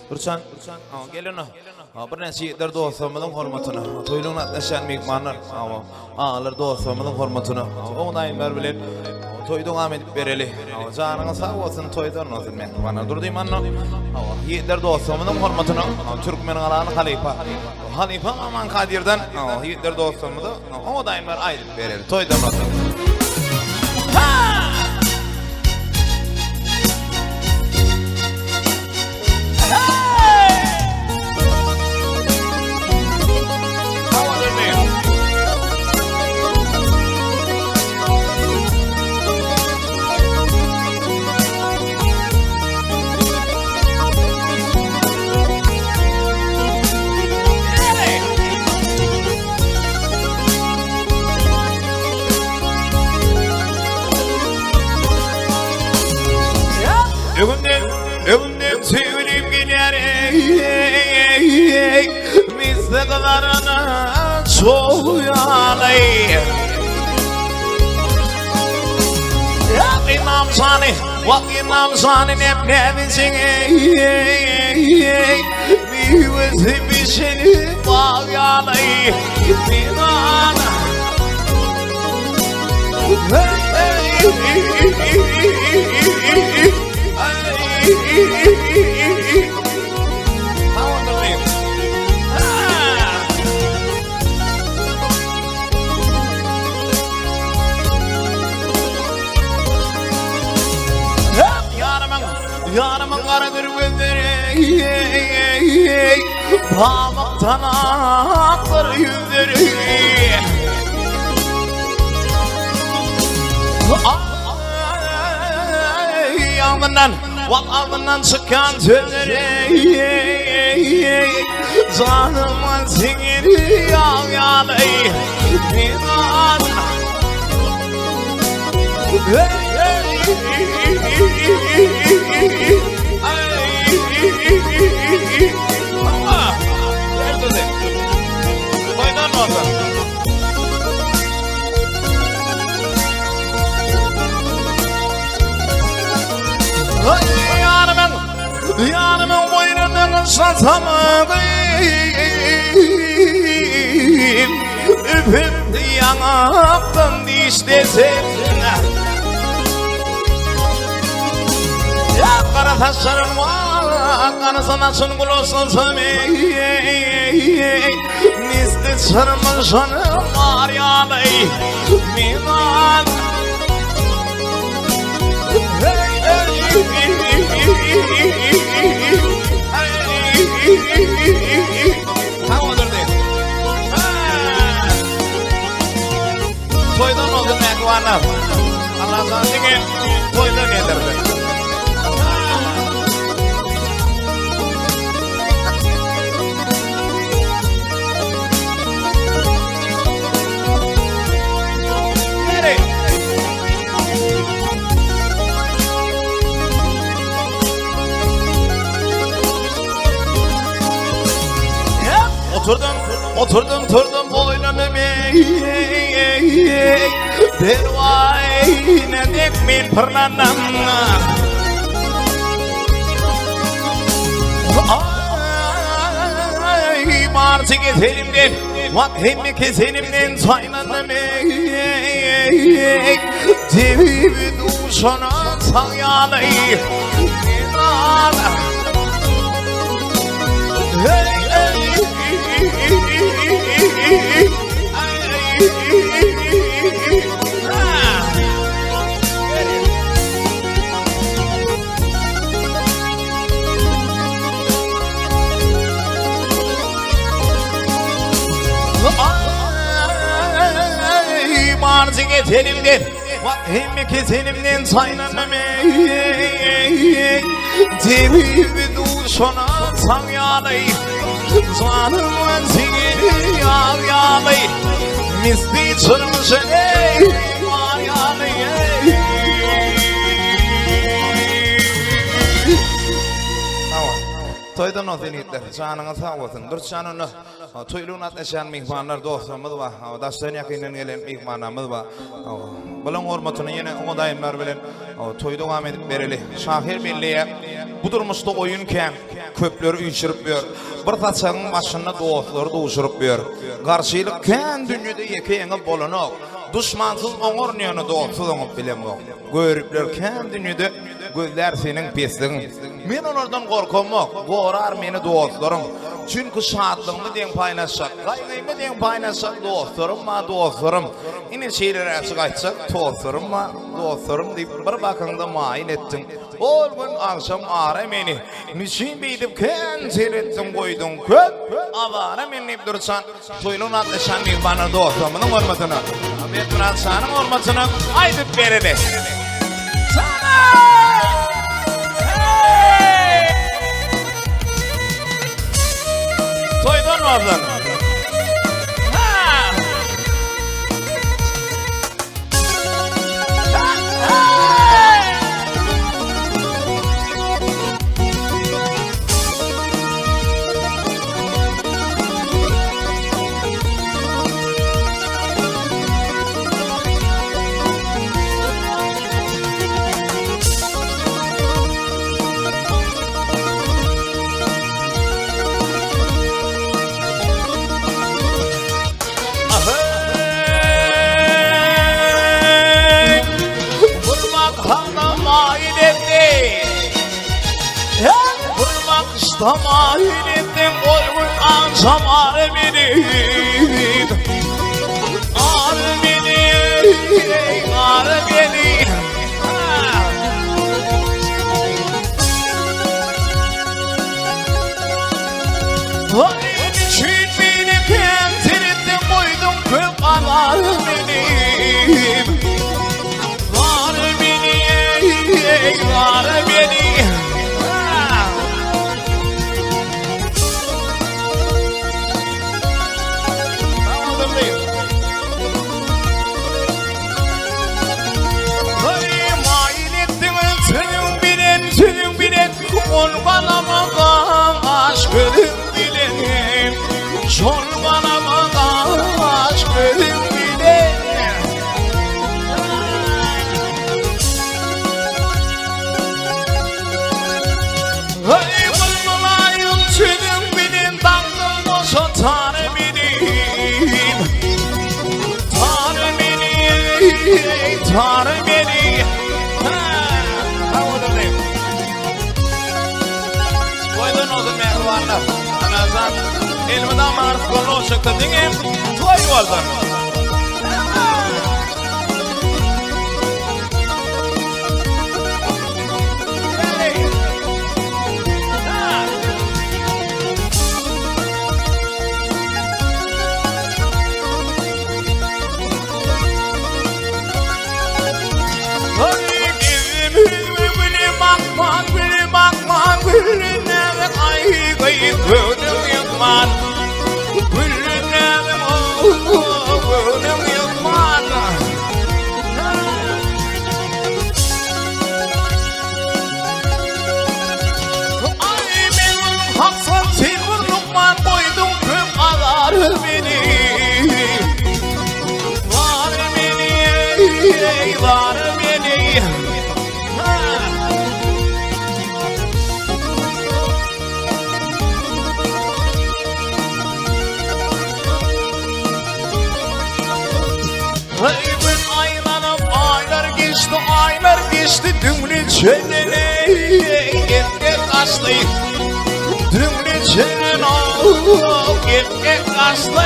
Burçan, gelin bir näçe ýigitler dostlarymyzyň hormatyna, toýlugyna atnaşan mehmanlar, ağalar dostlarymyzyň hormatyna, oňdaýymlar bilen toýdy dowam edip bereli. Janyňyz sag bolsun, toýdan olsun mehmanlar. Durdymanno, ýigitler dostlarymyzyň hormatyna, türkmen galaly Halifa Aman Kadir'den ýigitler dostlarymyzy oňdaýymlar aýdyp bereli. Toýdan olsun. Ömrüm sevgilim gider misliklarına çoğuyalay İmam Sani İmam Sani nefsin Miyvesi bir seni bağyalay İman Yarımın kara gözleri pamaktan aklar yüzleri Ağzından çıkan sözleri canımın siniri yağyalay inan Yanımın boynundan satamam Öpüp yanaktan dişlesin Ya kara taşların var Kanısına çıngul olsun sami Misli çırmış hanım var yalay Minan Toydan oldu mehmanlar Allah sandiki toydan getirdi Oturdum boynunu Pervayne dekmin pırnanam Ay marşı keselimden Vakhimi keselimden saynanım Cevibi duşana sayalay İnan Marşı getirimden Vakhimi keselimden saynanım Cevibi duşana sayalay Canımın siniri yağyalay Misli çırmışın bağyalay toydan o zenitler. Canına sağ olsun. Dur canını. Toyluğun atlaşan mihmanlar dostlarımız var. Daştan yakinen gelen mihmanlarımız var. Bunun hormatını yine o daimler bilen toyda devam edip bereli. Şahir Milliye bu durmuşta oyunken köpleri uyuşurup bir. Bir taçanın başına dostları doğuşurup bir. Karşılık kendi dünyada yekeyene bolunak. Düşmansız oğurnayanı dostsuz oğup bilem o. Görüpler kendi dünyada gözler senin pesliğin. Men onlardan korkum yok. Doğrar beni dostlarım. Çünkü şadlığımı den paylaşacak. Kaygımı den paylaşacak dostlarım ma dostlarım. Yine şeyler açık açacak dostlarım ma dostlarım deyip bir bakında mail ettim. Ol gün akşam ağrı beni. Niçin beydip ken seyrettim koydum köp. Avara menip dursan. Toylun atlaşan bir bana dostlarımın hormatını. Betun atsanın hormatını aydıp berede. Sana! Toydan vardır. Tamahil ettim oyun akşam ağrı beni. Ağrı beni, ağrı beni. Oyun için beni kentin ettim koydum köp ağrı beni. Ağrı beni, ağrı beni. Olmalamadan aşkım bilenim. Olmalamadan aşkım bilenim. Hey bulmalayım senin benim dağdım olsa tanrı benim. Tanrı benim, tanrı benim. Anazan ilmidan marif konu çıktı diyeyim. Toy vardır. Gönlüm yıkman, gönlüm yıkman. Ay benim haksız silver lukman koydum köp ağlar beni. Var beni, var beni. Hey ben aylar geçti dümle çenene gel kaçtı. Dümle çenene gel kaçtı.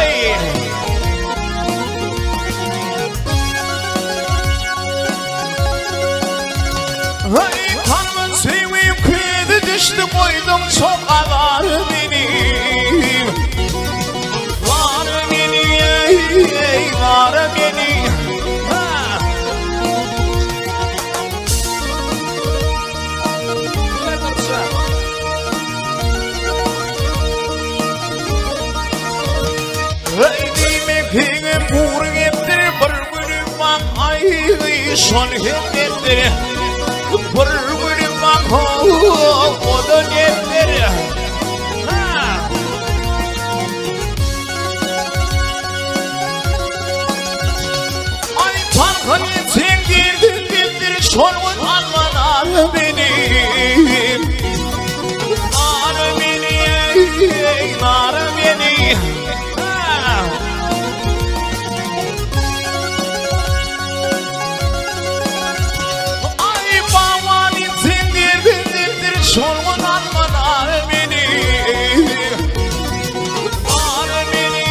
Hey kanımın seveyim kredi düştü koydum çok ağlar benim. Var beni, var beni. Hingim buğrun ettir bir bölüm bak ay son ettir. Bir bölüm bak o da ettir. şolun almanar benim. Nar beni, nar beni. Ay babani tindir şolun almanar beni. Nar beni,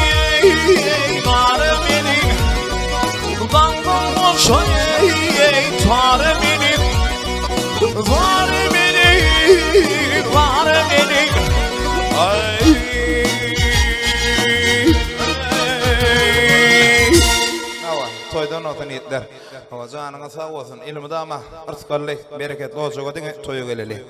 nar beni. Dangım boşa tar beni. Var beni, var beni. Ay. Toydan otan yetler. Ama canına sağ olsun. İlmi de ama. Arskallik, bereketli olacak o dine toyu geleli.